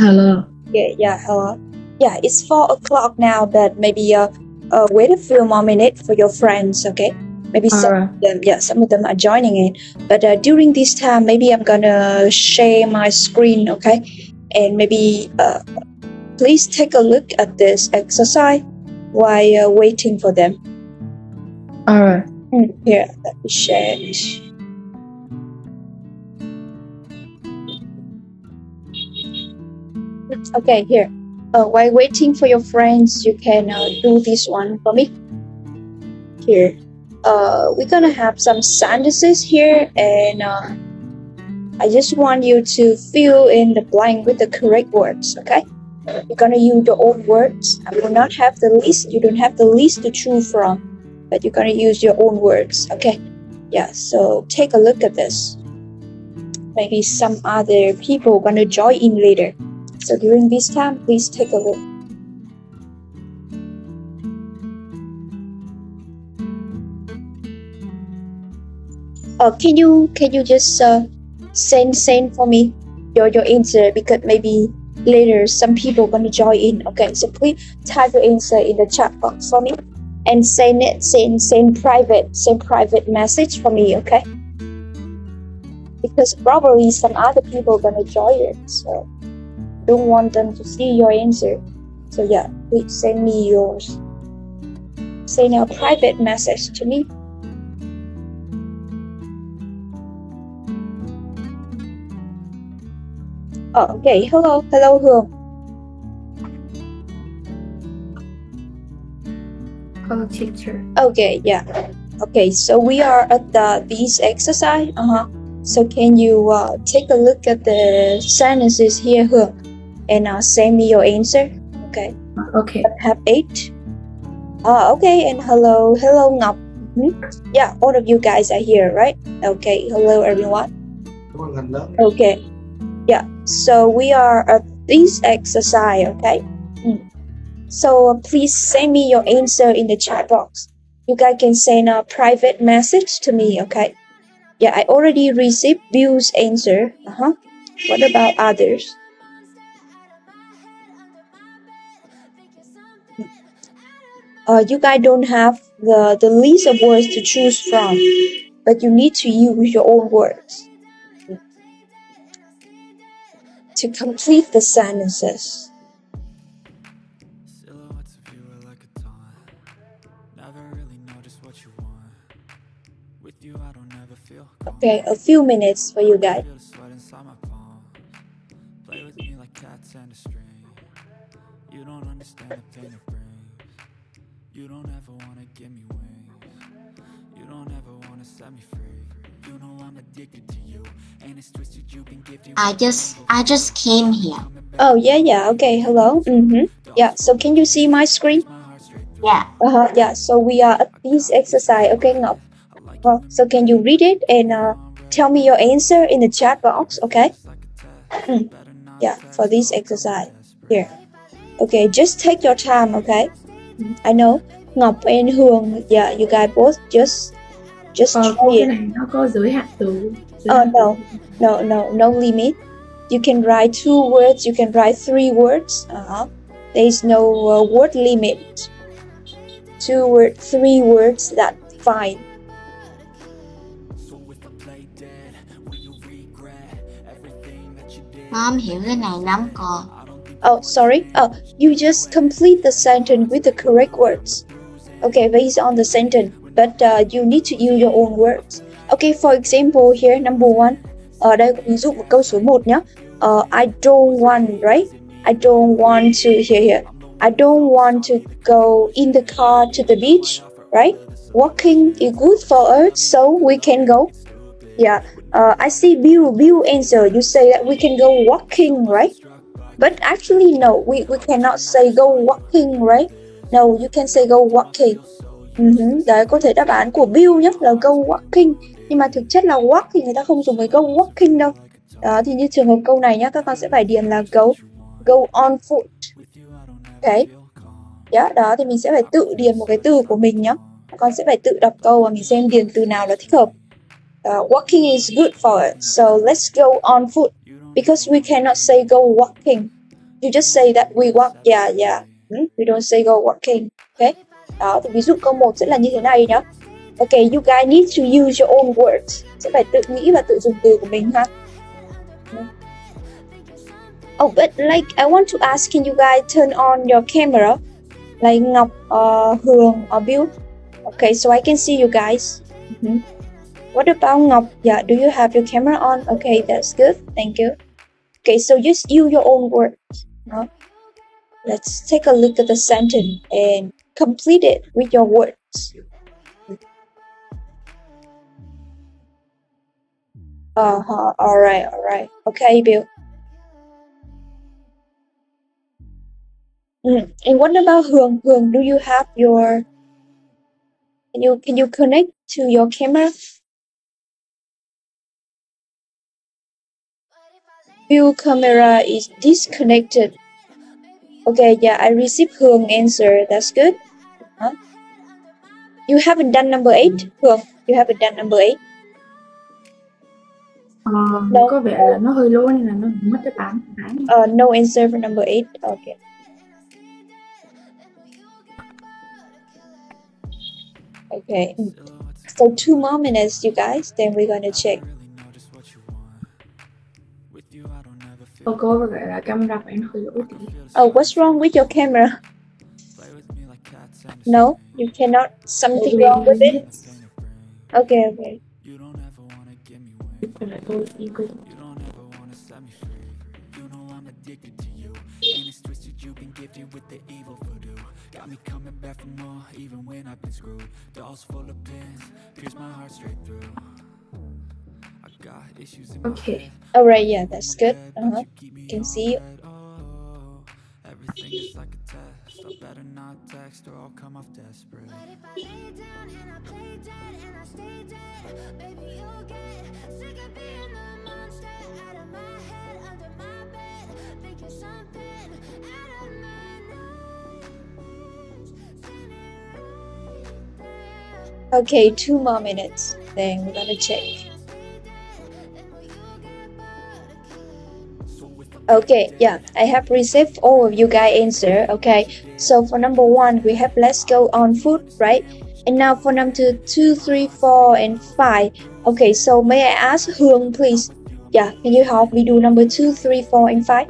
Hello. Yeah, hello. Yeah, it's 4 o'clock now, but maybe wait a few more minutes for your friends, okay? Maybe some of them are joining in. But during this time, maybe I'm gonna share my screen, okay? And maybe please take a look at this exercise while waiting for them. Alright. Here, let me share this. Okay, here. While waiting for your friends, you can do this one for me. Here. We're gonna have some sentences here, and I just want you to fill in the blank with the correct words, okay? You're gonna use your own words. I will not have the list. You don't have the list to choose from, but you're gonna use your own words, okay? Yeah, so take a look at this. Maybe some other people gonna join in later. So during this time, please take a look. Can you just send for me your answer, because maybe later some people gonna join in. Okay, so please type your answer in the chat box for me and send private message for me, okay? Because probably some other people gonna join it, so don't want them to see your answer. So yeah, please send me yours. Send a private message to me. Oh, okay. Hello Hương. Hello, teacher. Okay, yeah. Okay, so we are at this exercise. So can you take a look at the sentences here, Hương, and send me your answer? Okay. Okay. I have 8. Okay, and hello Ngọc. Yeah, all of you guys are here, right? Okay, hello everyone. Okay. Yeah, so we are at this exercise, okay? So please send me your answer in the chat box. You guys can send a private message to me, okay? Yeah, I already received Bill's answer. What about others? You guys don't have the list of words to choose from, but you need to use your own words to complete the sentences. Okay, a few minutes for you guys. You don't ever wanna give me wings. You don't ever wanna set me free. You know I'm addicted to you, and it's twisted. You've been gifted. I just came here. Oh yeah. Okay, hello. Yeah. So can you see my screen? Yeah. Yeah. So we are at this exercise. Okay, Ngọc. So can you read it and tell me your answer in the chat box? Okay. Yeah. For this exercise here. Okay. Just take your time. Okay. I know. Ngọc and Hương, yeah, you guys both just try cái it. này nó có giới hạn từ. No limit. You can write 2 words, you can write 3 words. There is no word limit. 2 words, 3 words, that's fine. Không hiểu cái này lắm cô. Oh, sorry. You just complete the sentence with the correct words. Okay, based on the sentence, but you need to use your own words. Okay, for example, here, number 1. Ở đây ví dụ một câu số 1 nhé. I don't want, right? I don't want to, here. I don't want to go in the car to the beach, right? Walking is good for us, so we can go. Yeah. I see Bill answer. You say that we can go walking, right? But actually, no, we cannot say go walking, right? No, you can say go walking. Đấy, có thể đáp án của Bill nhé là go walking. Nhưng mà thực chất là walk thì người ta không dùng với go walking đâu. Đó, thì như trường hợp câu này nhé, các con sẽ phải điền là go on foot. Okay. Yeah, đó, thì mình sẽ phải tự điền một cái từ của mình nhé. Các con sẽ phải tự đọc câu và mình xem điền từ nào là thích hợp. Walking is good for us, so let's go on foot. Because we cannot say go walking. You just say that we walk. Yeah, yeah. We don't say go walking. Okay. Đó, thì ví dụ câu 1 sẽ là như thế này nhá. Okay, you guys need to use your own words. Sẽ phải tự nghĩ và tự dùng từ của mình ha. Oh, but like I want to ask, can you guys turn on your camera? Like Ngọc, Hường, or Bill? Okay, so I can see you guys. What about Ngọc? Yeah, do you have your camera on? Okay, that's good. Thank you. Okay, so just use your own words. Let's take a look at the sentence and complete it with your words. All right. Okay, Bill. And what about Hường? Hường, do you have your? Can you connect to your camera? Bill camera is disconnected. Okay, yeah, I received Hường answer. That's good. You haven't done number 8, Hường. You haven't done number 8. No. Có vẻ là nó hơi lố nên là nó mất đáp án. No answer for number 8. Okay. Okay. So 2 more minutes, you guys. Then we're gonna check. Có vẻ là camera của em hơi lố tí. Oh, what's wrong with your camera? No, you cannot. Something wrong with it? Okay. Got me coming back for more, even when I've been screwed. Dolls full of pins, pierce my heart straight through. I got issues in my head. Alright, yeah, that's good. You can see. Everything is like a test. I better not text or I'll come off desperate. Okay, 2 more minutes. Then we're gonna check. Okay, yeah, I have received all of you guys answer. Okay, so for number 1, we have let's go on food, right? And now for number 2, 3, 4, and 5. Okay, so may I ask Hương, please? Yeah, can you help me do number 2, 3, 4, and 5?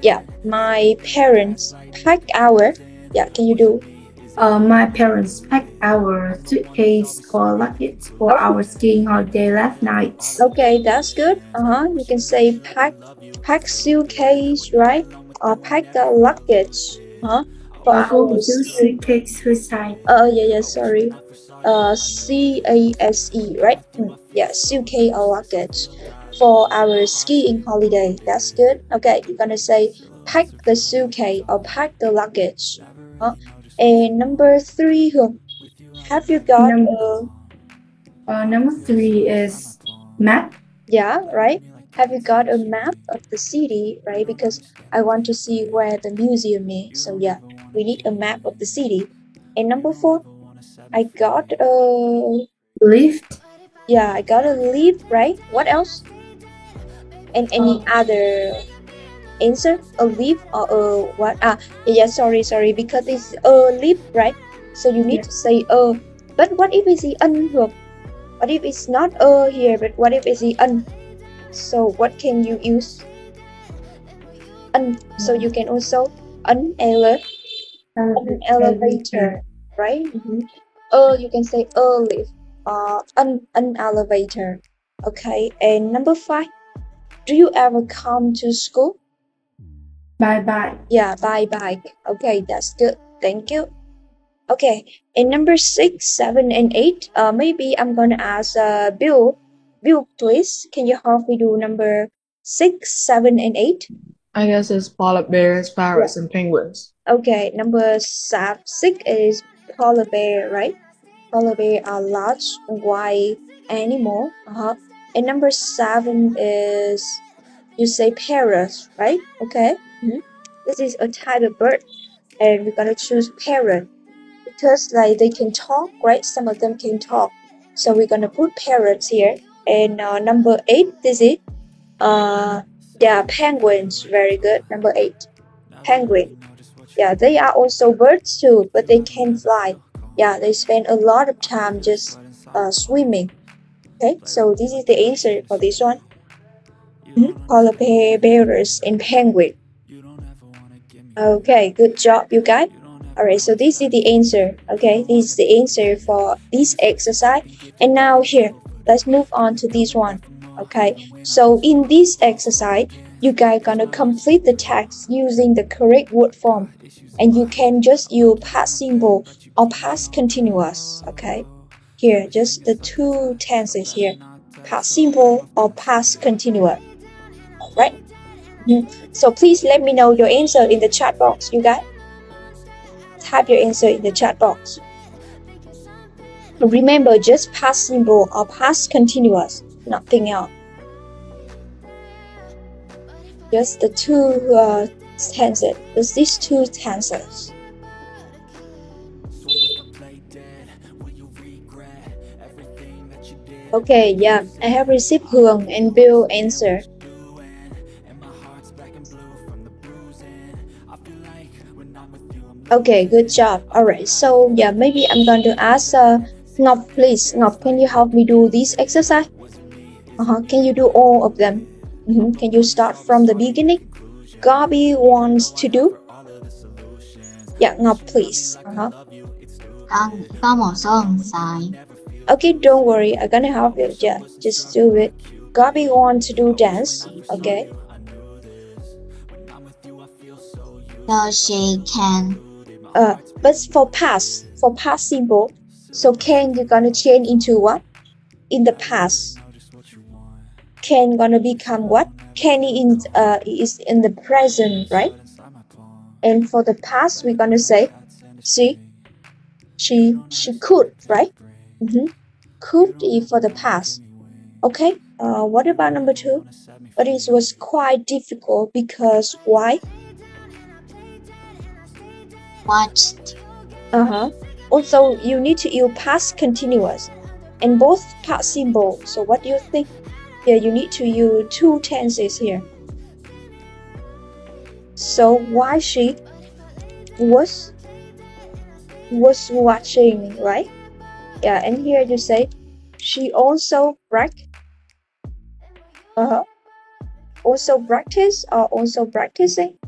Yeah, my parents packed our. Yeah, can you do? My parents packed our suitcase or luggage for our skiing holiday last night. Okay, that's good. You can say pack suitcase, right? Or pack the luggage. For our suitcase suicide. Yeah, sorry. CASE, right? Yeah, suitcase or luggage for our skiing holiday. That's good. Okay, you're gonna say pack the suitcase or pack the luggage. And number 3, Hương, have you got number 3 is map. Yeah, right. Have you got a map of the city, right? Because I want to see where the museum is. So yeah, we need a map of the city. And number 4, I got a lift. Yeah, I got a lift, right? What else? And any other answer? A lift or a what? Yeah, sorry, because it's a lift, right? So you need to say a. But what if it's the un? What if it's not a here, but what if it's the un? So what can you use? Un. So you can also an elevator, right? You can say a lift or an elevator. Okay. And number 5, do you ever come to school? By bike. Yeah, by bike. Okay, that's good. Thank you. Okay, and number 6, 7, and 8. Maybe I'm gonna ask Bill. Bill, please, can you help me do number 6, 7, and 8? I guess it's polar bears, parrots, and penguins. Okay, number 6 is polar bear, right? Polar bear are large white animal. And number 7 is, you say parrots, right? Okay. This is a type of bird, and we're gonna choose parrot because like they can talk, right? Some of them can talk, so we're gonna put parrots here. And number 8, this is penguins. Very good. Number 8. penguin. Yeah, they are also birds too, but they can fly. Yeah, they spend a lot of time just swimming. Okay, so this is the answer for this one. Polar bears and penguin. Okay, good job, you guys. Alright, so this is the answer. Okay, this is the answer for this exercise. And now here, let's move on to this one. Okay, so in this exercise, you guys gonna complete the text using the correct word form, and you can just use past simple or past continuous. Okay, here just the two tenses here, past simple or past continuous. Alright. So please let me know your answer in the chat box, you guys. Type your answer in the chat box. Remember, just past simple or past continuous, nothing else. Just the two tenses, just these two tenses. Okay, yeah, I have received Hương and Bill answer. Okay, good job. Alright, so yeah, maybe I'm going to ask Ngọc, please. Ngọc, can you help me do this exercise? Can you do all of them? Can you start from the beginning? Gabi wants to do. Yeah, Ngọc, please. Con nghĩ có một số lần sai. Okay, don't worry, I'm gonna help you. Yeah, just do it. Gabi wants to do dance. Okay. So she can. But for past simple, so can you're gonna change into what? In the past. Can gonna become what? Can is in the present, right? And for the past, we're gonna say, she could, right? Could is for the past. Okay. What about number 2? But it was quite difficult because why? Watched. Also, you need to use past continuous and both past simple. So what do you think? Yeah, you need to use two tenses here. So why she was watching, right? Yeah, and here you say she also also practice or also practicing.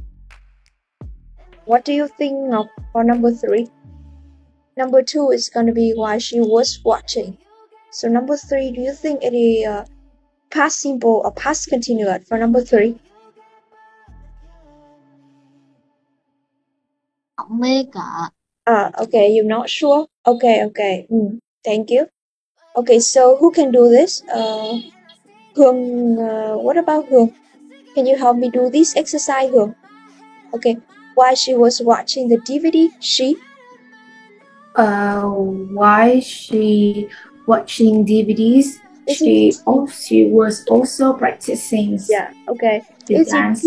What do you think of for number 3? Number 2 is gonna be why she was watching. So number 3, do you think it is past simple or past continuous for number 3? Không biết ạ. Okay, you're not sure? Okay. Thank you. Okay, so who can do this? Hương, what about Hương? Can you help me do this exercise, Hương? Okay. While she was watching the DVD, why she watching DVDs? She was also practicing. Yeah. Okay. The dance.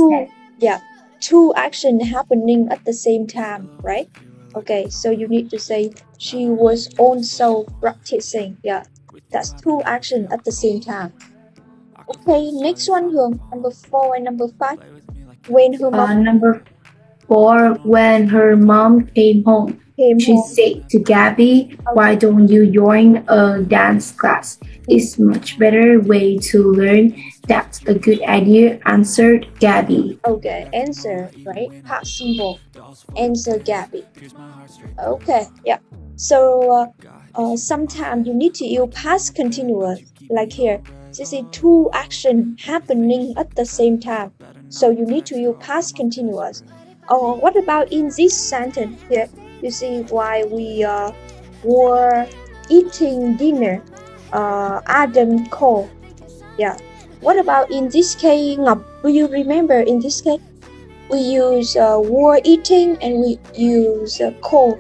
Two action happening at the same time, right? Okay. So you need to say she was also practicing. Yeah. That's two action at the same time. Okay. Next one, Hương. Number 4 and number 5. When her mom. Number 4, when her mom came home, she said to Gabby, why don't you join a dance class? It's much better way to learn. That's a good idea, answered Gabby. Okay, answer, right? Past simple. Answer Gabby. Okay, yeah. So sometimes you need to use past continuous, like here. This is two action happening at the same time. So you need to use past continuous. What about in this sentence here? You see why we were eating dinner. Adam called. Yeah. What about in this case, Ngọc? Do you remember in this case? We use were eating and we use call.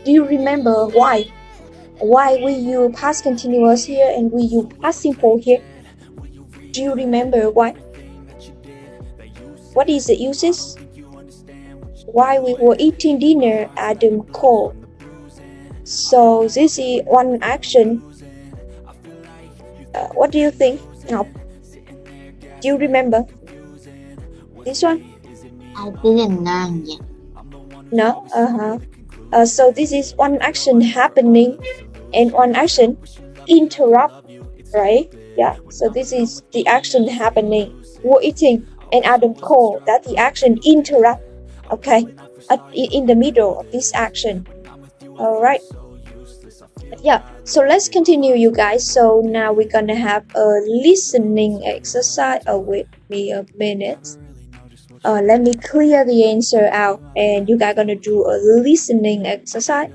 Do you remember why? Why we use past continuous here and we use past simple here? Do you remember why? What is the uses? Why we were eating dinner, Adam called. So this is one action. What do you think, Ngọc? Do you remember this one? I didn't know yet. No? So this is one action happening and one action interrupt, right? Yeah, so this is the action happening. Waiting and Adam call that the action interrupt, okay? In the middle of this action. Alright. Yeah, so let's continue, you guys. So now we're gonna have a listening exercise. Wait me a minute. Let me clear the answer out, and you guys gonna do a listening exercise.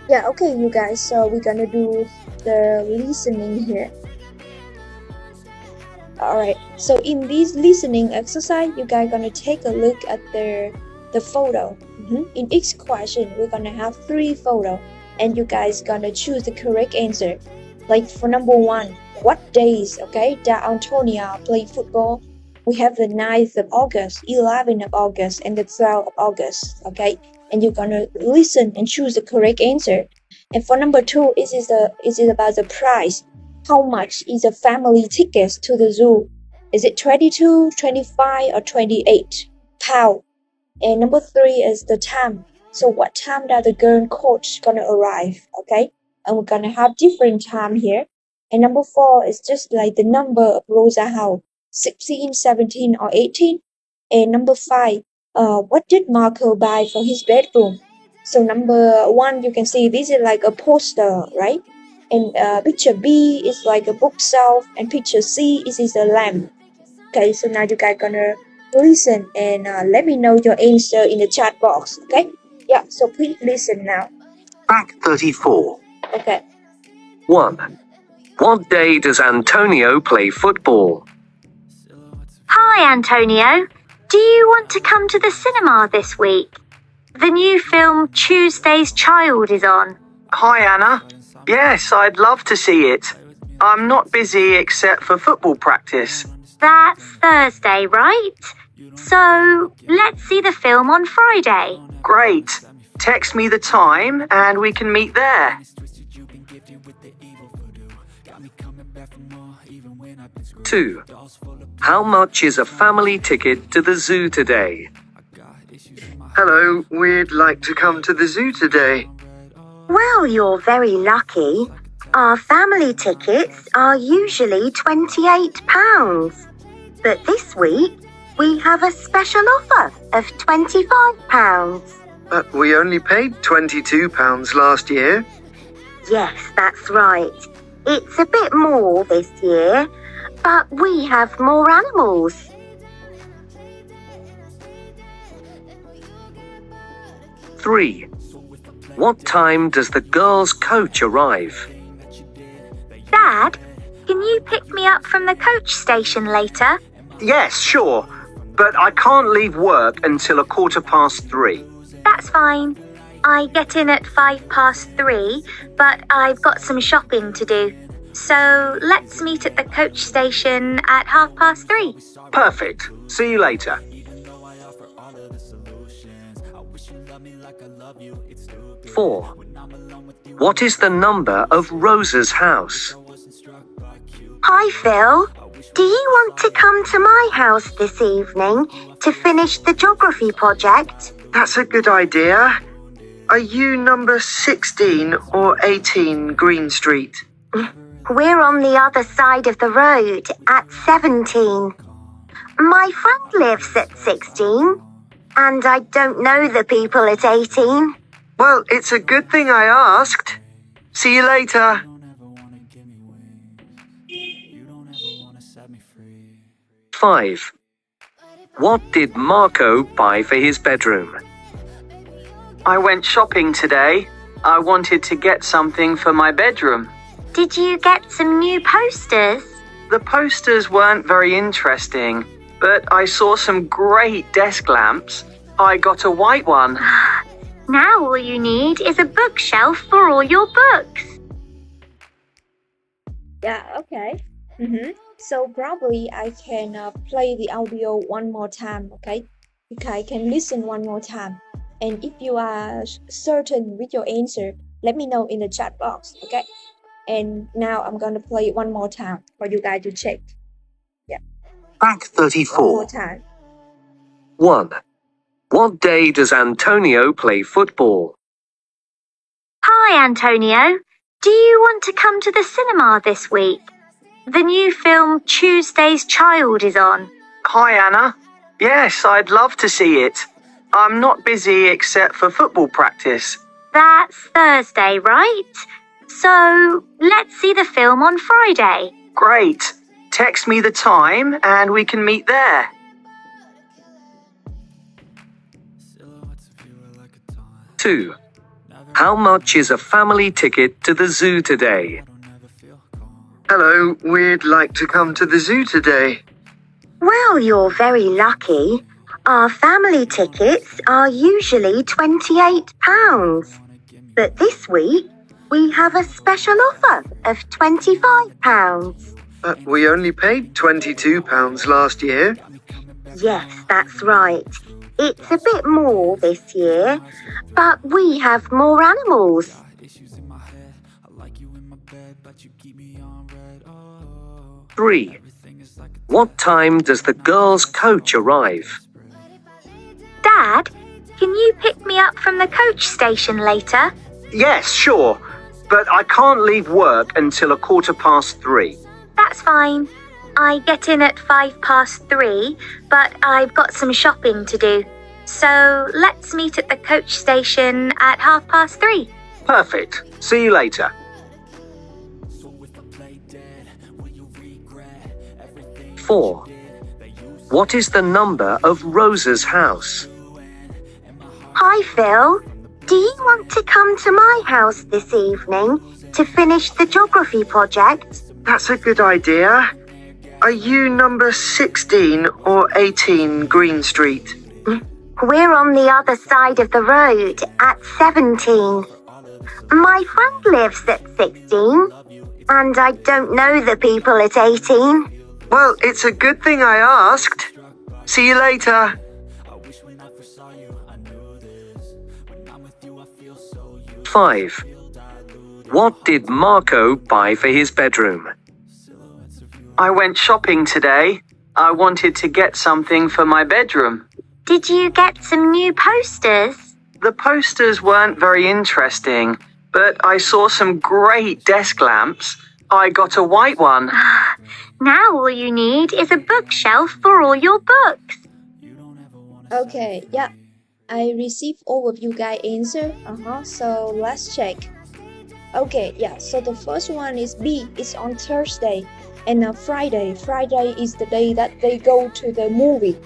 Yeah, okay, you guys. So we're gonna do the listening here. Alright, so in this listening exercise, you guys gonna take a look at the photo. In each question, we're gonna have 3 photos, and you guys gonna choose the correct answer. Like for number 1, what days, okay, that Antonia played football? We have the 9th of August, 11th of August, and the 12th of August, okay? And you're gonna listen and choose the correct answer. And for number 2, is it about the price? How much is a family ticket to the zoo? Is it 22, 25, or 28 pounds? And number 3 is the time. So what time that the girl coach gonna arrive? Okay, and we're gonna have different time here. And number 4 is just like the number of Rosa house, 16, 17, or 18. And number 5, what did Marco buy for his bedroom? So number 1, you can see this is like a poster, right? And picture B is like a bookshelf, and picture C is a lamp. Okay, so now you guys gonna listen and let me know your answer in the chat box. Okay, yeah, so please listen now. Fact 34. Okay. 1. What day does Antonio play football? Hi, Antonio. Do you want to come to the cinema this week? The new film Tuesday's Child is on. Hi, Anna. Yes, I'd love to see it. I'm not busy except for football practice. That's Thursday, right? So, let's see the film on Friday. Great. Text me the time and we can meet there. 2. How much is a family ticket to the zoo today? Hello, we'd like to come to the zoo today. Well, you're very lucky. Our family tickets are usually £28. But this week, we have a special offer of £25. But we only paid £22 last year. Yes, that's right. It's a bit more this year, but we have more animals. 3. What time does the girls' coach arrive? Dad, can you pick me up from the coach station later? Yes, sure. But I can't leave work until 3:15. That's fine. I get in at 3:05, but I've got some shopping to do. So let's meet at the coach station at 3:30. Perfect. See you later. 4. What is the number of Rosa's house? Hi, Phil. Do you want to come to my house this evening to finish the geography project? That's a good idea. Are you number 16 or 18 Green Street? We're on the other side of the road at 17. My friend lives at 16, and I don't know the people at 18. Well, it's a good thing I asked. See you later. 5. What did Marco buy for his bedroom? I went shopping today. I wanted to get something for my bedroom. Did you get some new posters? The posters weren't very interesting, but I saw some great desk lamps. I got a white one. Now all you need is a bookshelf for all your books. Yeah, okay. So probably I can play the audio one more time, okay? you guys can listen one more time. And if you are certain with your answer, let me know in the chat box, okay? And now I'm gonna play it one more time for you guys to check. Yeah. Back One 34. more time. 1. What day does Antonio play football? Hi, Antonio. Do you want to come to the cinema this week? The new film Tuesday's Child is on. Hi, Anna. Yes, I'd love to see it. I'm not busy except for football practice. That's Thursday, right? So let's see the film on Friday. Great. Text me the time and we can meet there. 2. How much is a family ticket to the zoo today? Hello, we'd like to come to the zoo today. Well, you're very lucky. Our family tickets are usually £28. But this week, we have a special offer of £25. But we only paid £22 last year. Yes, that's right. It's a bit more this year, but we have more animals. 3. What time does the girls' coach arrive? Dad, can you pick me up from the coach station later? Yes, sure. But I can't leave work until 3:15. That's fine. I get in at 3:05, but I've got some shopping to do. So let's meet at the coach station at 3:30. Perfect. See you later. 4. What is the number of Rosa's house? Hi, Phil. Do you want to come to my house this evening to finish the geography project? That's a good idea. Are you number 16 or 18 Green Street? We're on the other side of the road at 17. My friend lives at 16, and I don't know the people at 18. Well, it's a good thing I asked. See you later. 5. What did Marco buy for his bedroom? I went shopping today. I wanted to get something for my bedroom. Did you get some new posters? The posters weren't very interesting, but I saw some great desk lamps. I got a white one. Now all you need is a bookshelf for all your books. Okay, yeah. I received all of you guys answer. So let's check. Okay, yeah. So the first one is B. It's on Thursday. And Friday. Friday is the day that they go to the movie.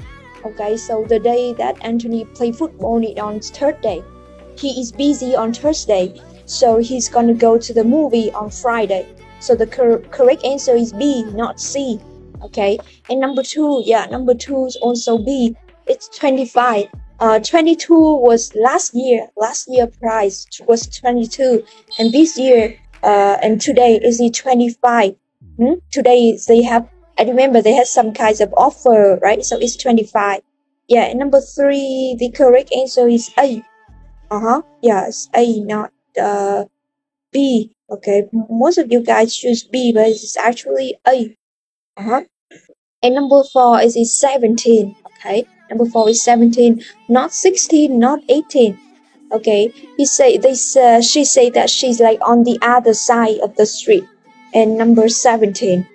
Okay, so the day that Anthony play football is on Thursday. He is busy on Thursday, so he's gonna go to the movie on Friday. So the correct answer is B, not C. Okay, and number 2, yeah, number 2 is also B. It's 25. 22 was last year. Last year price was 22, and this year, and today is it 25. Today they have. I remember they had some kinds of offer, right? So it's 25. Yeah, and number 3, the correct answer is A. Yes, A, not B. Okay, most of you guys choose B, but it's actually A. And number 4 is 17. Okay, number 4 is 17, not 16, not 18. Okay, she say that she's like on the other side of the street. And number 17.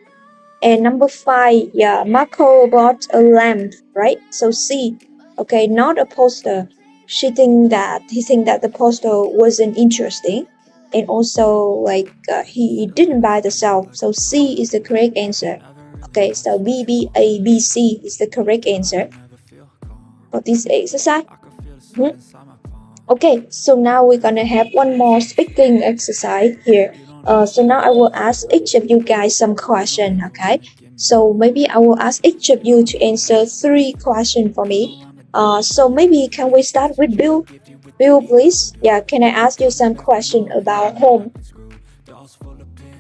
And number 5, yeah, Marco bought a lamp, right? So C, okay, not a poster. He think that the poster wasn't interesting, and also like he didn't buy the shelf. So C is the correct answer. Okay, so B, B, A, B, C is the correct answer for this exercise. Okay, so now we're gonna have one more speaking exercise here. So now I will ask each of you guys some question, okay? So maybe I will ask each of you to answer 3 questions for me. So maybe can we start with Bill? Bill, please. Yeah, can I ask you some question about home?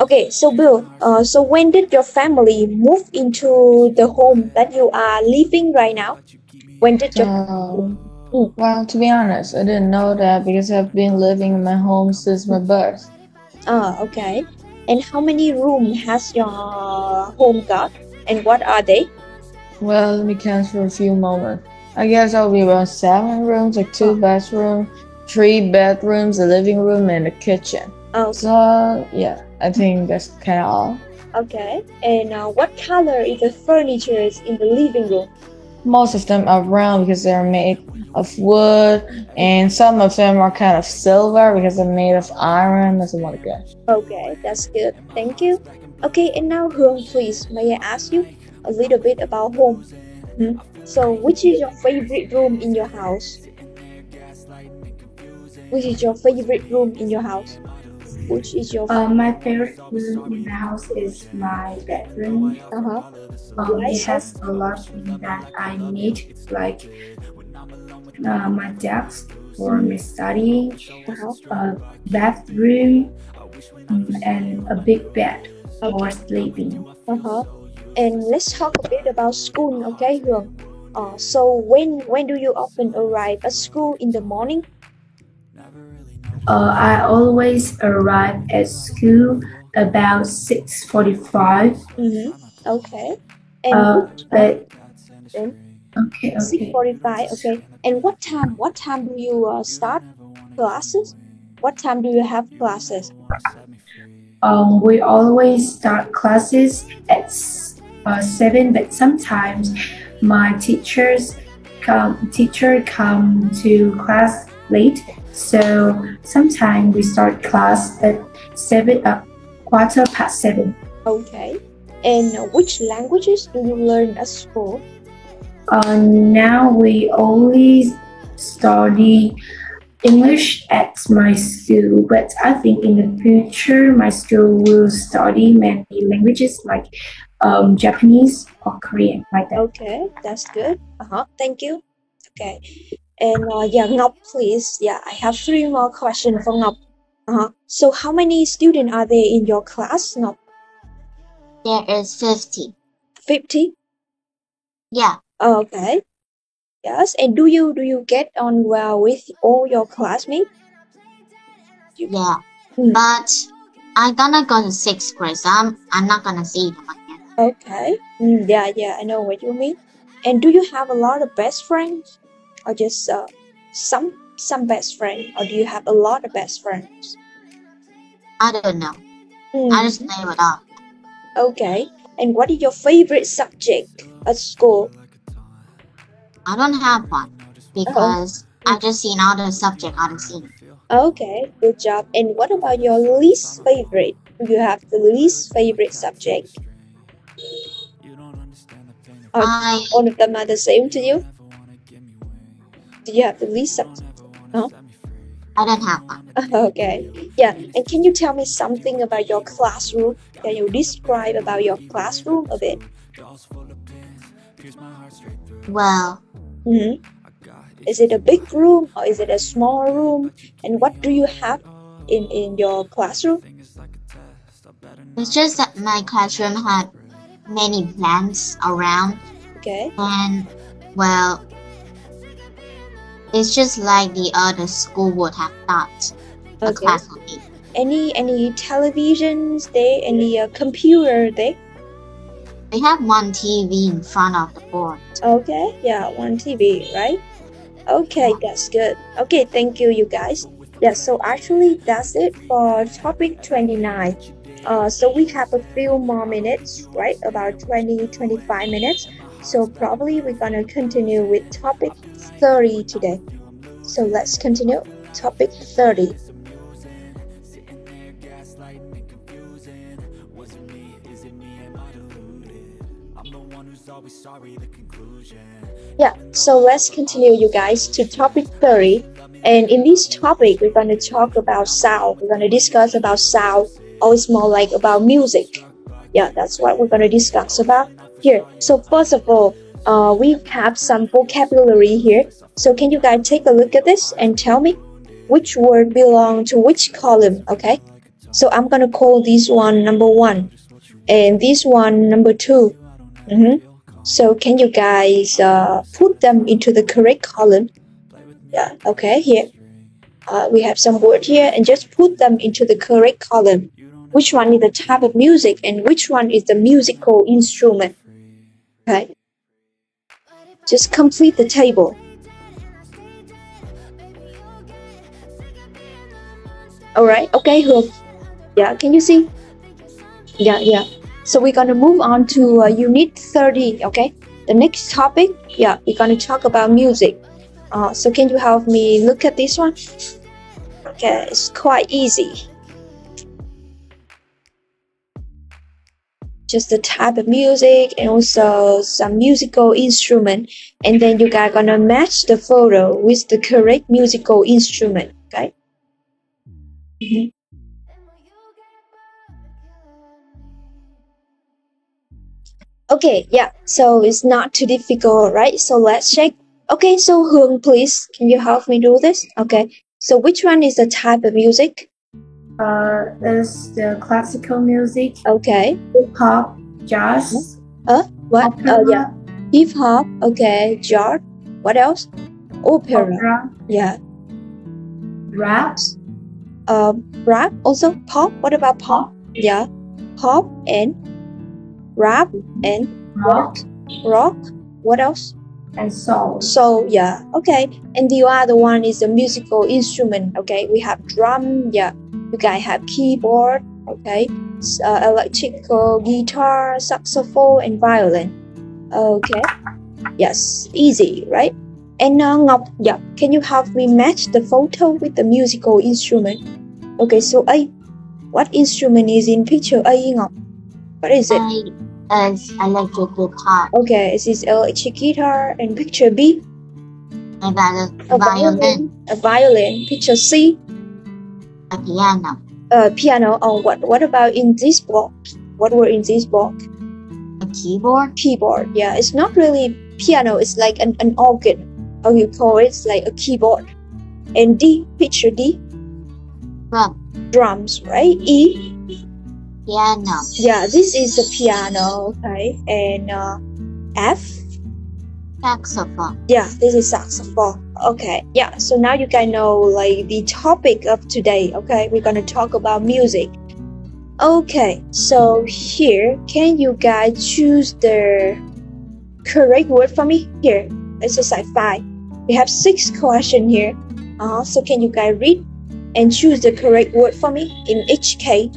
Okay, so Bill, so when did your family move into the home that you are living right now? When did your Well, to be honest, I didn't know that because I've been living in my home since my birth. Okay. And how many rooms has your home got? And what are they? Well, let me count for a few moments. I guess I'll be around 7 rooms, like 2 bedrooms, 3 bedrooms, a living room, and a kitchen. Oh, So, yeah, I think that's kind of all. okay. And what color is the furniture in the living room? Most of them are brown because they're made of wood, and some of them are kind of silver because they're made of iron. That's another good. Okay, that's good. Thank you. Okay, and now Hương, please, may I ask you a little bit about home? So, which is your favorite room in your house? Which is your favorite room in your house? Which is your My favorite room in the house is my bedroom. It has a lot of things that I need, like my desk for my studying, a bathroom, and a big bed for sleeping. And let's talk a bit about school, okay, Hương? So when do you often arrive at school in the morning? I always arrive at school about 6:45. Okay. And But then okay. 6:45. Okay. And what time do you start classes? What time do you have classes? We always start classes at 7, but sometimes my teacher come to class late, so sometimes we start class at 7, 7:15. Okay. And which languages do you learn at school? Now we only study English at my school, but I think in the future my school will study many languages like Japanese or Korean, like that. Okay, that's good. Thank you. Okay. And Ngọc, please. Yeah, I have 3 more questions for Ngọc. So how many students are there in your class, Ngọc? There is 50. 50? Yeah. Okay. Yes. And do you get on well with all your classmates? Yeah. But I'm gonna go to 6th grade, so I'm not gonna see them again. Okay. Yeah, I know what you mean. And do you have a lot of best friends? Or just some best friends? Or do you have a lot of best friends? I don't know. I just play with all. Okay. And what is your favorite subject at school? I don't have one because I've just seen all the subjects I've seen. Okay, good job. And what about your least favorite? Do you have the least favorite subject? Or all of them are the same to you? Do you have the least subject? No? I don't have one. Okay. Yeah. And can you tell me something about your classroom? Can you describe about your classroom a bit? Well, is it a big room or is it a small room? And what do you have in your classroom? it's just that my classroom had many plants around. Okay. And, well, it's just like the other school would have thought a class would be. Any televisions there? Any computer there? They have one TV in front of the board. Okay, yeah, one TV, right? Okay, that's good. Okay, thank you, you guys. Yeah, so actually that's it for topic 29. So we have a few more minutes, right? About 20-25 minutes. So probably we're gonna continue with topic 30 today. So let's continue. Topic 30. Yeah, so let's continue, you guys, to topic 30. And in this topic, we're going to talk about sound. We're going to discuss about sound, or it's more like about music. Yeah, that's what we're going to discuss about here. So first of all, we have some vocabulary here. So can you guys take a look at this and tell me which word belong to which column, okay? So I'm going to call this one number 1 and this one number 2. So can you guys put them into the correct column? Yeah, okay, here. We have some word here and just put them into the correct column. Which one is the type of music and which one is the musical instrument? Okay. Just complete the table. Alright, okay, Hương. Yeah, can you see? Yeah. So we're gonna move on to Unit 30, okay? The next topic, yeah, we're gonna talk about music. So can you help me look at this one? Okay, it's quite easy. Just the type of music and also some musical instrument. And then you guys gonna match the photo with the correct musical instrument, okay? Okay, yeah, so it's not too difficult, right? So let's check. Okay, so Hương, please, can you help me do this? Okay, so which one is the type of music? Is the classical music. Okay. Hip hop, jazz. What? Opera. Yeah. Hip hop. Okay. Jazz. What else? Opera. Yeah. Rap. Rap. Also pop. What about pop? Yeah. Pop and rap and Rock. rock. What else? And soul. So yeah. Okay. And the other one is a musical instrument. Okay. We have drum. Yeah. You guys have keyboard, okay, electrical guitar, saxophone, and violin. Okay, yes, easy, right? And Ngọc, yeah, can you help me match the photo with the musical instrument? Okay, so A, what instrument is in picture A, Ngọc? What is it? Is electric guitar. Okay, it is electric guitar. And picture B? A violin. A violin. Picture C? A piano. Piano. Oh, what about in this block? What were in this block? A keyboard. Keyboard. Yeah, it's not really piano. It's like an organ. How you call it? It's like a keyboard. And D. Picture D. Drum. Drums, right? E. Piano. Yeah, this is the piano. Okay. And F. Saxophone. Yeah, this is saxophone. Okay, yeah, so now you guys know like the topic of today. Okay, we're gonna talk about music. Okay, so here, can you guys choose the correct word for me? Here, exercise 5. We have 6 questions here. So can you guys read and choose the correct word for me in each case?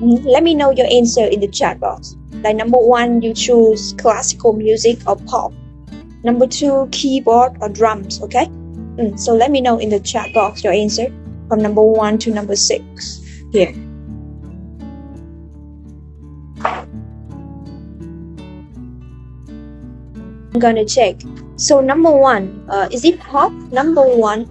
Let me know your answer in the chat box. Like number 1, you choose classical music or pop. Number 2, keyboard or drums, okay? So let me know in the chat box your answer from number 1 to number 6. Here. I'm gonna check. So number 1, is it pop? Number 1,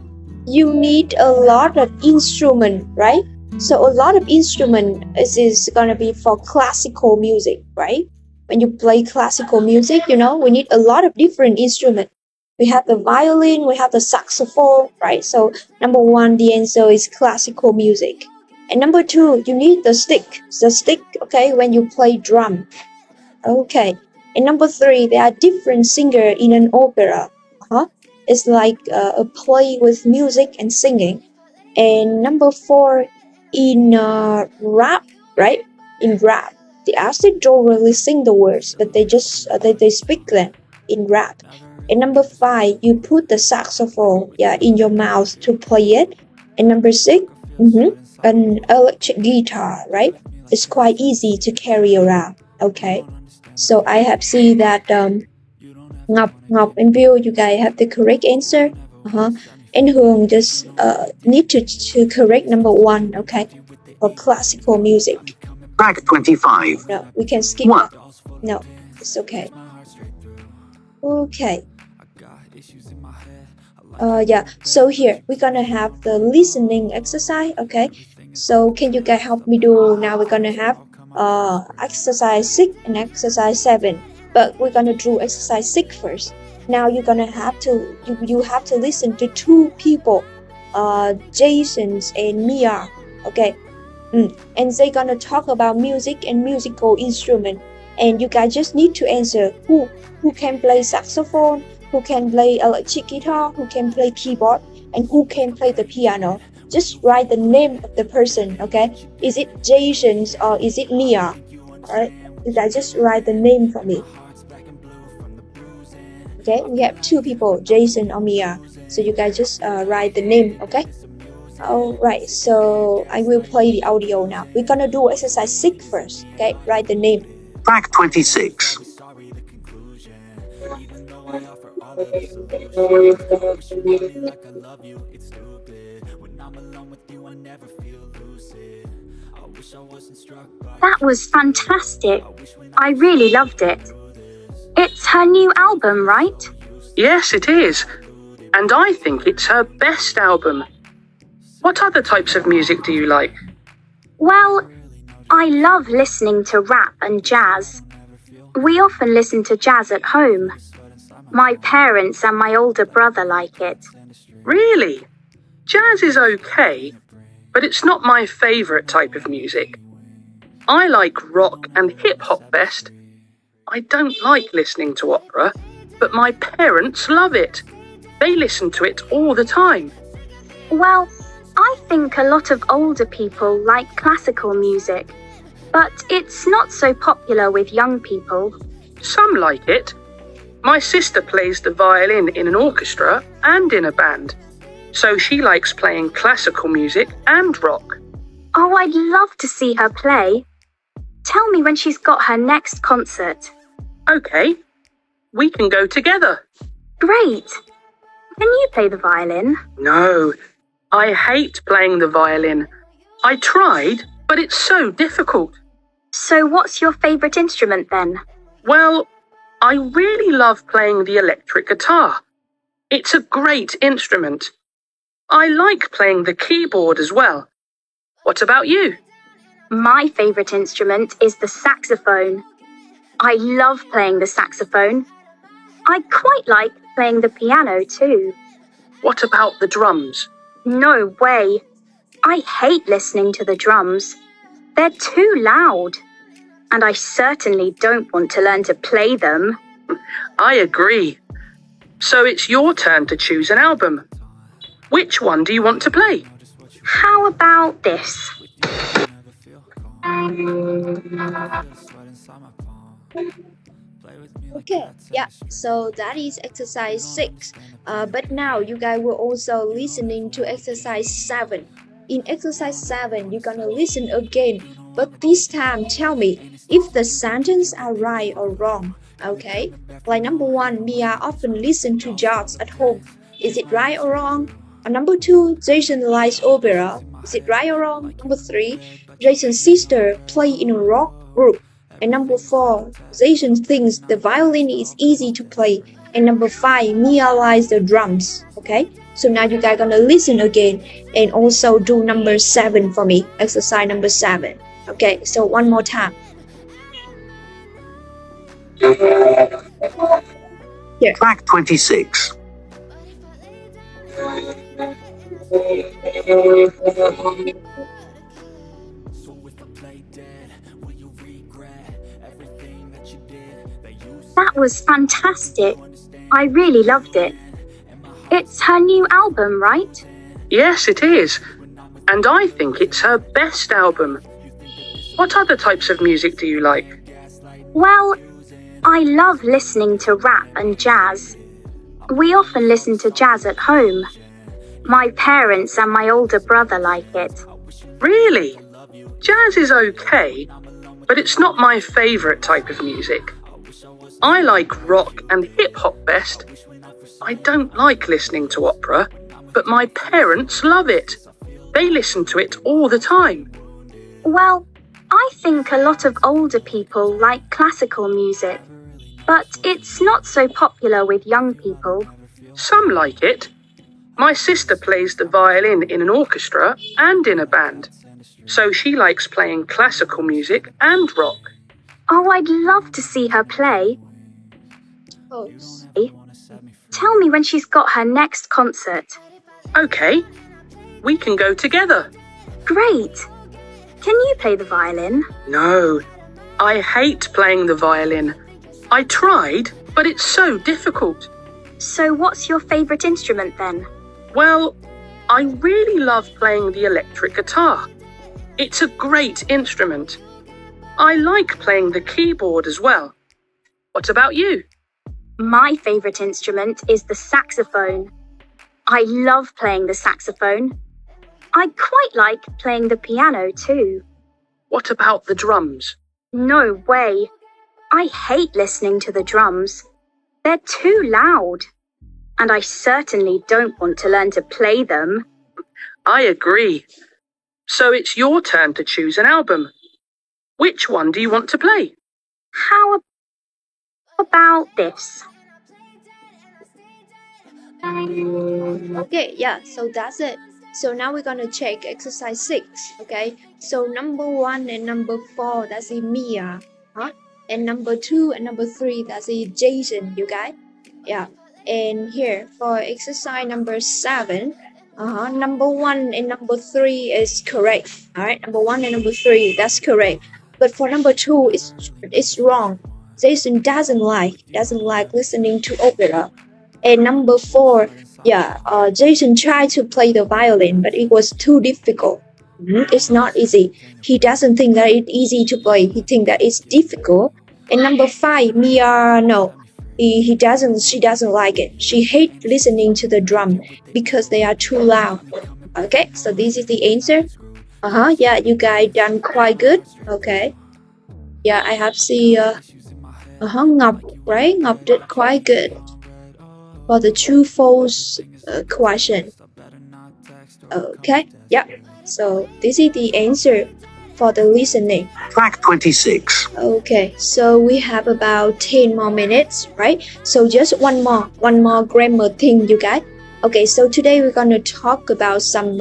you need a lot of instrument, right? So a lot of instrument is gonna be for classical music, right? When you play classical music, you know, we need a lot of different instruments. We have the violin, we have the saxophone, right? So number 1, the answer is classical music. And number 2, you need the stick. The stick, okay, when you play drum. Okay. And number 3, there are different singers in an opera. It's like a play with music and singing. And number 4, in rap, right? In rap. The artists don't really sing the words, but they just they speak them in rap. And number 5, you put the saxophone, in your mouth to play it. And number 6, an electric guitar, right? It's quite easy to carry around. Okay, so I have seen that Ngọc and Bill, you guys have the correct answer. And Hương just need to correct number 1, okay, for classical music. Track 25. No, we can skip What? that. No, it's okay. Okay. So here we're gonna have the listening exercise. Okay, so can you guys help me do? Now we're gonna have exercise 6 and exercise 7, but we're gonna do exercise 6 first. Now you're gonna have to you have to listen to 2 people, Jason and Mia. Okay. And they're gonna talk about music and musical instrument. and you guys just need to answer who can play saxophone, who can play electric guitar, who can play keyboard, and who can play the piano. Just write the name of the person, okay? Is it Jason or is it Mia? Alright, you guys just write the name for me. Okay, we have two people, Jason or Mia. So you guys just write the name, okay? Alright, so I will play the audio now. We're gonna do exercise 6 first, okay? Write the name. Track 26. That was fantastic. I really loved it. It's her new album, right? Yes, it is. And I think it's her best album. What other types of music do you like? Well, I love listening to rap and jazz. We often listen to jazz at home. My parents and my older brother like it. Really? Jazz is okay, but it's not my favourite type of music. I like rock and hip-hop best. I don't like listening to opera, but my parents love it. They listen to it all the time. Well, I think a lot of older people like classical music, but it's not so popular with young people. Some like it. My sister plays the violin in an orchestra and in a band, so she likes playing classical music and rock. Oh, I'd love to see her play. Tell me when she's got her next concert. Okay, we can go together. Great. Can you play the violin? No, I hate playing the violin. I tried, but it's so difficult. So what's your favourite instrument then? Well, I really love playing the electric guitar. It's a great instrument. I like playing the keyboard as well. What about you? My favourite instrument is the saxophone. I love playing the saxophone. I quite like playing the piano too. What about the drums? No way. I hate listening to the drums. They're too loud. And I certainly don't want to learn to play them. I agree. So it's your turn to choose an album. Which one do you want to play? How about this? Okay, yeah, so that is exercise 6. But now you guys will also listening to exercise 7. In exercise 7, you're gonna listen again, but this time tell me if the sentences are right or wrong. Okay, like number 1, Mia often listen to jazz at home. Is it right or wrong? Or number 2, Jason likes opera. Is it right or wrong? Number 3, Jason's sister play in a rock group. And number 4, Jason thinks the violin is easy to play. And number 5, Mia likes the drums. Okay, so now you guys gonna listen again and also do number 7 for me. Exercise number 7. Okay, so one more time. Here. Track 26. That was fantastic. I really loved it. It's her new album, right? Yes, it is. And I think it's her best album. What other types of music do you like? Well, I love listening to rap and jazz. We often listen to jazz at home. My parents and my older brother like it. Really? Jazz is okay, but it's not my favourite type of music. I like rock and hip-hop best. I don't like listening to opera, but my parents love it. They listen to it all the time. Well, I think a lot of older people like classical music, but it's not so popular with young people. Some like it. My sister plays the violin in an orchestra and in a band, so she likes playing classical music and rock. Oh, I'd love to see her play. Oh. Tell me when she's got her next concert. Okay, we can go together. Great. Can you play the violin? No, I hate playing the violin. I tried, but it's so difficult. So what's your favourite instrument then? Well, I really love playing the electric guitar. It's a great instrument. I like playing the keyboard as well. What about you? My favourite instrument is the saxophone. I love playing the saxophone. I quite like playing the piano too. What about the drums? No way. I hate listening to the drums. They're too loud. And I certainly don't want to learn to play them. I agree. So it's your turn to choose an album. Which one do you want to play? How about this? Okay, yeah, so that's it. So now we're gonna check exercise 6, okay? So number 1 and number 4, that's in Mia, huh? And number 2 and number 3, that's in Jason, you guys? Yeah, and here for exercise number 7, number 1 and number 3 is correct, alright? Number 1 and number 3, that's correct. But for number 2, it's wrong. Jason doesn't like listening to opera. And number 4, Jason tried to play the violin, but it was too difficult. It's not easy. He doesn't think that it's easy to play. He thinks that it's difficult. And number 5, Mia, no, she doesn't like it. She hates listening to the drum because they are too loud. Okay, so this is the answer. Yeah, you guys done quite good. Okay. Yeah, I have seen Ngọc, right? Ngọc did quite good for the true false question. Okay, yeah. So this is the answer for the listening. Track 26. Okay, so we have about 10 more minutes, right? So just one more grammar thing, you guys. Okay, so today we're gonna talk about some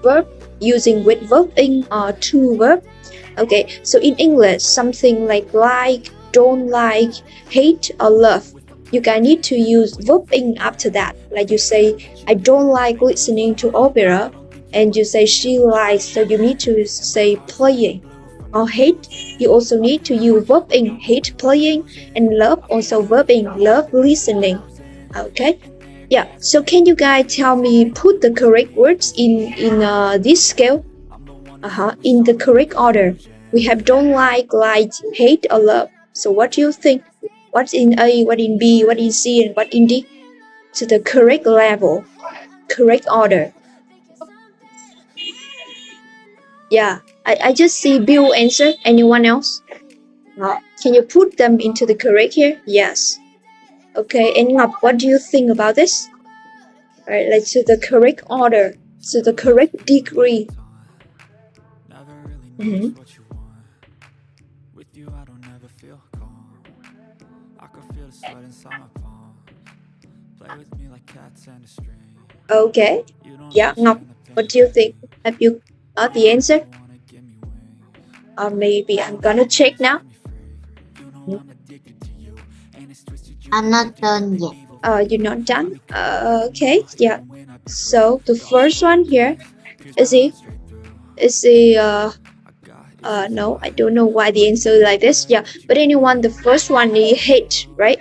verb using with verb in or to verb. Okay, so in English, something like, don't like, hate, or love. You guys need to use verb in after that. Like you say, I don't like listening to opera, and you say she likes, so you need to say playing. Or hate, you also need to use verb in, hate playing, and love also verb in, love listening. Okay, yeah. So can you guys tell me, put the correct words in this scale? In the correct order. We have don't like, hate, or love. So what do you think? What's in A, what in B, what in C, and what in D? To the correct level, correct order. Yeah, I just see Bill answer. Anyone else? Can you put them into the correct here? Yes. Okay, and Ngọc, what do you think about this? Alright, like to the correct order, to the correct degree. Okay, yeah, Ngọc, what do you think? Have you got the answer? Or maybe I'm gonna check now. I'm not done yet. You're not done? Okay, yeah. So the first one here, no, I don't know why the answer is like this. Yeah, but anyone, the first one is hate, right?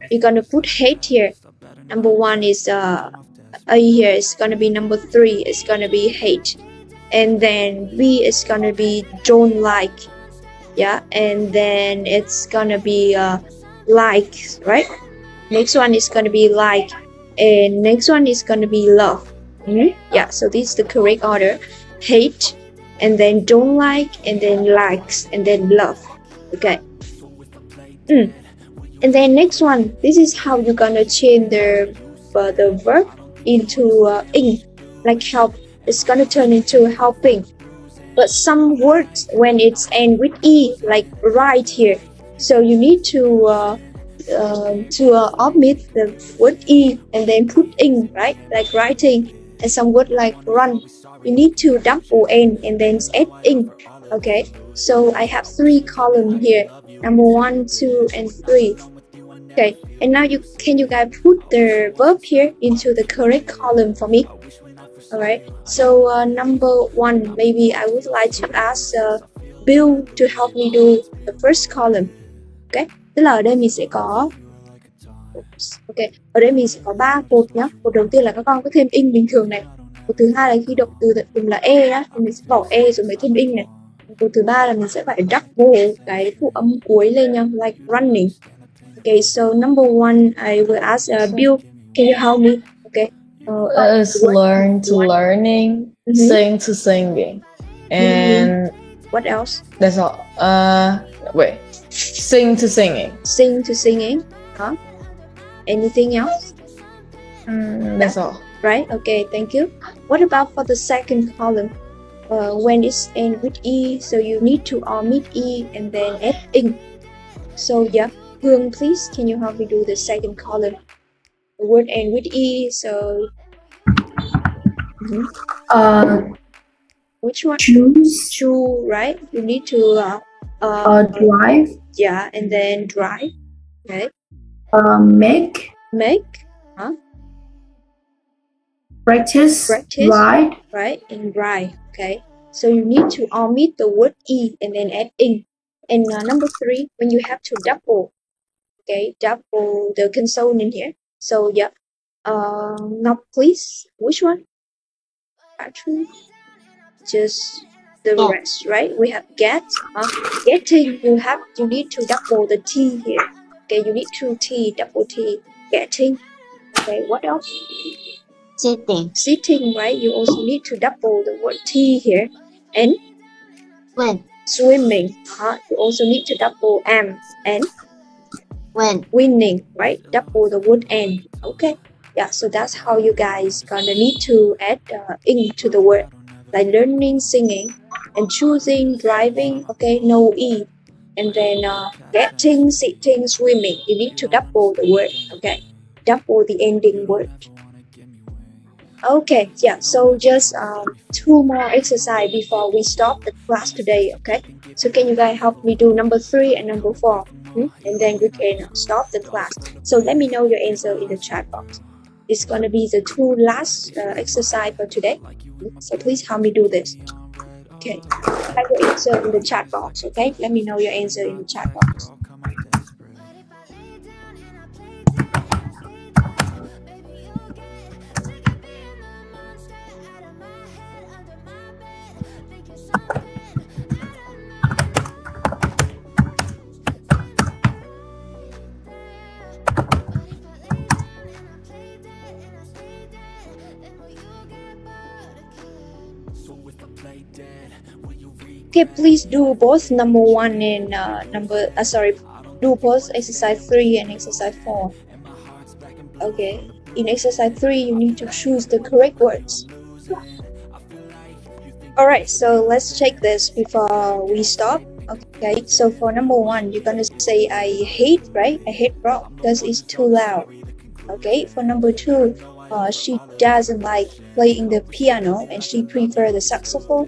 You're gonna put hate here. Number 1 is A here. It's gonna be number 3. It's gonna be hate, and then B is gonna be don't like. Yeah, and then it's gonna be like, right? Next one is gonna be like, and next one is gonna be love. Yeah, so this is the correct order: hate, and then don't like, and then likes, and then love. Okay. And then next one, this is how you're gonna change the verb into ing, like help. It's gonna turn into helping. But some words, when it's end with e, like right here, so you need to omit the word e and then put ing, right? Like writing. And some word like run, you need to double n and then add ing. Okay, so I have 3 columns here, number 1, 2, and 3. Okay, and now you guys put the verb here into the correct column for me. Alright, so number 1, maybe I would like to ask Bill to help me do the first column. Ok, tức là ở đây mình sẽ có ở đây mình sẽ có 3 cột nhá. Cột đầu tiên là các con có thêm in bình thường này. Cột thứ hai là khi động từ cùng là e á, thì mình sẽ bỏ e rồi mới thêm in này. Cột thứ ba là mình sẽ phải double cái phụ âm cuối lên nha, like running. Okay, so number one, I will ask Bill, can you help me? Okay. It's learn to learning, sing to singing, and what else? That's all. Wait, sing to singing. Sing to singing. Huh? Anything else? That's all. Right. Okay. Thank you. What about for the second column? When it's end with e, so you need to omit e and then add ing. So yeah, Hương, please, can you help me do the second column? The word end with e, so which one? Choose. Right? You need to Drive. yeah, and then drive. Okay. Make. Huh? Practice. Ride. Right, and ride. Okay. So you need to omit the word e and then add ing. And number 3, when you have to double. Okay, double the consonant here. So yeah. Now please, which one? Actually, just the rest, right? We have get, getting. You need to double the t here. Okay, you need 2 t, double t, getting. Okay, what else? Sitting, right? You also need to double the word t here. And When. swimming. You also need to double m. And When. winning, right? Double the word n. Okay. Yeah, so that's how you guys gonna need to add ing to the word, like learning, singing, and choosing, driving. Okay, no e, and then getting, sitting, swimming. You need to double the word. Okay, double the ending word. Okay, yeah. So just 2 more exercise before we stop the class today. Okay, so can you guys help me do number 3 and number 4, and then we can stop the class. So let me know your answer in the chat box. It's gonna be the 2 last exercise for today. So please help me do this. Okay, type your answer in the chat box. Okay, let me know your answer in the chat box. Okay, please do both number 1 and do both exercise 3 and exercise 4. Okay, in exercise 3, you need to choose the correct words. Alright, so let's check this before we stop. Okay, so for number 1, you're gonna say I hate, right? I hate rock because it's too loud. Okay, for number 2, she doesn't like playing the piano and she prefers the saxophone.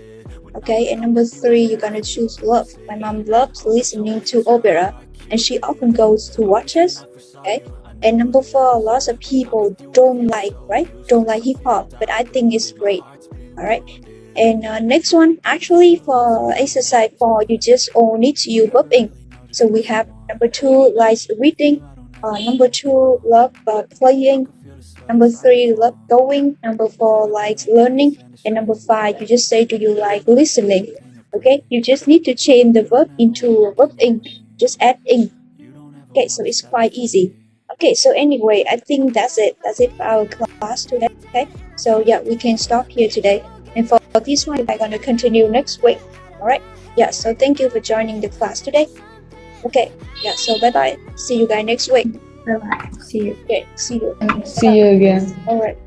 Okay, and number 3, you're gonna choose love. My mom loves listening to opera and she often goes to watches. Okay, and number 4, lots of people don't like hip hop, but I think it's great. Alright, and next one, actually for exercise 4, you just all need to use verbing. So we have number 2, likes reading, number 2, love playing, number 3, love going, number 4, likes learning, and number 5, you just say, do you like listening? Okay, you just need to change the verb into verb ing, just add ing. Okay, so it's quite easy. Okay, so anyway, I think that's it for our class today. Okay, so yeah, we can stop here today, and for this one, I'm gonna continue next week. All right, yeah, so thank you for joining the class today. Okay, yeah, so bye bye, see you guys next week. Bye bye. See you. Okay, see you. See you again. All right.